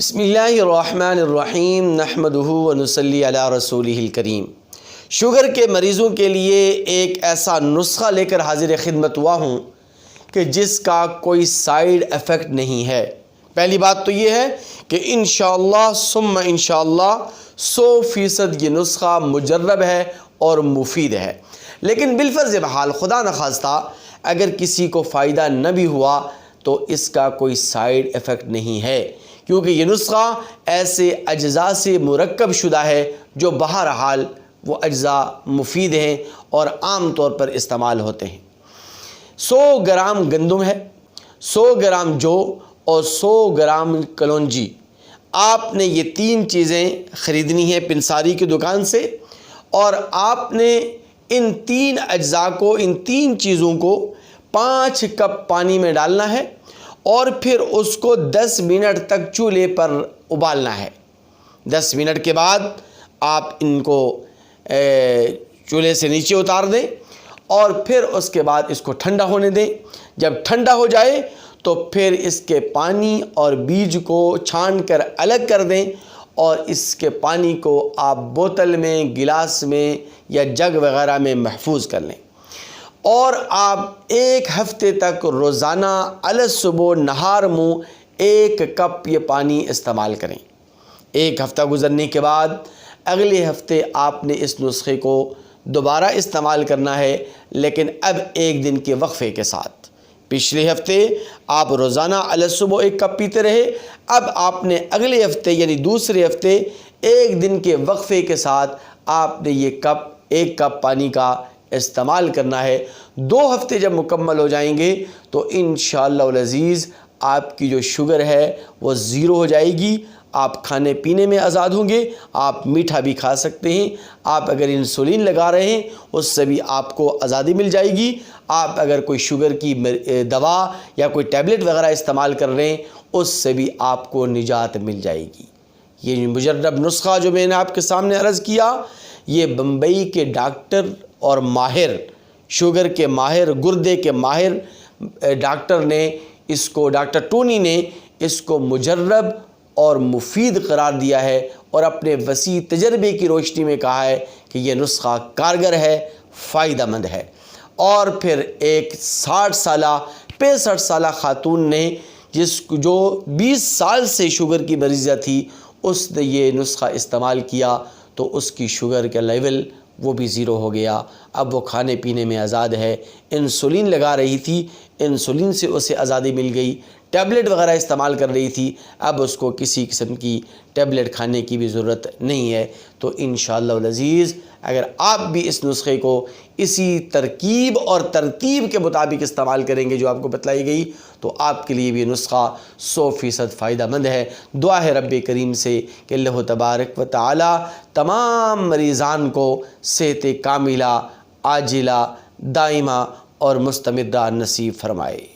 بسم اللہ الرحمن الرحیم نحمدہ ونصلی علی رسولہ الکریم۔ شوگر کے مریضوں کے لیے ایک ایسا نسخہ لے کر حاضر خدمت ہوا ہوں کہ جس کا کوئی سائیڈ ایفیکٹ نہیں ہے۔ پہلی بات تو یہ ہے کہ انشاءاللہ ثم انشاءاللہ 100% یہ نسخہ مجرب ہے اور مفید ہے، لیکن بالفرض بحال خدا نخواستہ اگر کسی کو فائدہ نہ بھی ہوا تو اس کا کوئی سائیڈ ایفیکٹ نہیں ہے، کیونکہ یہ نسخہ ایسے اجزاء سے مرکب شدہ ہے جو بہرحال وہ اجزاء مفید ہیں اور عام طور پر استعمال ہوتے ہیں۔ 100 گرام گندم ہے، 100 گرام جو اور 100 گرام کلونجی۔ آپ نے یہ 3 چیزیں خریدنی ہیں پنساری کی دکان سے، اور آپ نے ان 3 اجزاء کو، ان 3 چیزوں کو 5 کپ پانی میں ڈالنا ہے اور پھر اس کو 10 منٹ تک چولہے پر ابالنا ہے۔ 10 منٹ کے بعد آپ ان کو چولہے سے نیچے اتار دیں اور پھر اس کے بعد اس کو ٹھنڈا ہونے دیں۔ جب ٹھنڈا ہو جائے تو پھر اس کے پانی اور بیج کو چھان کر الگ کر دیں، اور اس کے پانی کو آپ بوتل میں، گلاس میں یا جگ وغیرہ میں محفوظ کر لیں، اور آپ 1 ہفتے تک روزانہ الصبح نہار منہ 1 کپ یہ پانی استعمال کریں۔ 1 ہفتہ گزرنے کے بعد اگلے ہفتے آپ نے اس نسخے کو دوبارہ استعمال کرنا ہے، لیکن اب 1 دن کے وقفے کے ساتھ۔ پچھلے ہفتے آپ روزانہ الصبح 1 کپ پیتے رہے، اب آپ نے اگلے ہفتے یعنی دوسرے ہفتے 1 دن کے وقفے کے ساتھ آپ نے یہ 1 کپ پانی کا استعمال کرنا ہے۔ 2 ہفتے جب مکمل ہو جائیں گے تو انشاءاللہ العزیز آپ کی جو شوگر ہے وہ 0 ہو جائے گی۔ آپ کھانے پینے میں آزاد ہوں گے، آپ میٹھا بھی کھا سکتے ہیں۔ آپ اگر انسولین لگا رہے ہیں اس سے بھی آپ کو آزادی مل جائے گی۔ آپ اگر کوئی شوگر کی دوا یا کوئی ٹیبلٹ وغیرہ استعمال کر رہے ہیں اس سے بھی آپ کو نجات مل جائے گی۔ یہ مجرب نسخہ جو میں نے آپ کے سامنے عرض کیا، یہ بمبئی کے ڈاکٹر اور ماہر، شوگر کے ماہر، گردے کے ماہر ڈاکٹر نے اس کو، ڈاکٹر ٹونی نے اس کو مجرب اور مفید قرار دیا ہے، اور اپنے وسیع تجربے کی روشنی میں کہا ہے کہ یہ نسخہ کارگر ہے، فائدہ مند ہے۔ اور پھر ایک 65 سالہ خاتون نے جو 20 سال سے شوگر کی مریضہ تھی، اس نے یہ نسخہ استعمال کیا تو اس کی شوگر کا لیول وہ بھی 0 ہو گیا۔ اب وہ کھانے پینے میں آزاد ہے۔ انسولین لگا رہی تھی، انسولین سے اسے آزادی مل گئی۔ ٹیبلٹ وغیرہ استعمال کر رہی تھی، اب اس کو کسی قسم کی ٹیبلٹ کھانے کی بھی ضرورت نہیں ہے۔ تو انشاءاللہ العزیز اگر آپ بھی اس نسخے کو اسی ترکیب اور ترتیب کے مطابق استعمال کریں گے جو آپ کو بتلائی گئی، تو آپ کے لیے بھی نسخہ 100% فائدہ مند ہے۔ دعا ہے رب کریم سے کہ اللہ تبارک و تعالی تمام مریضان کو صحت کاملہ، عاجلہ، دائمہ اور مستمرہ نصیب فرمائے۔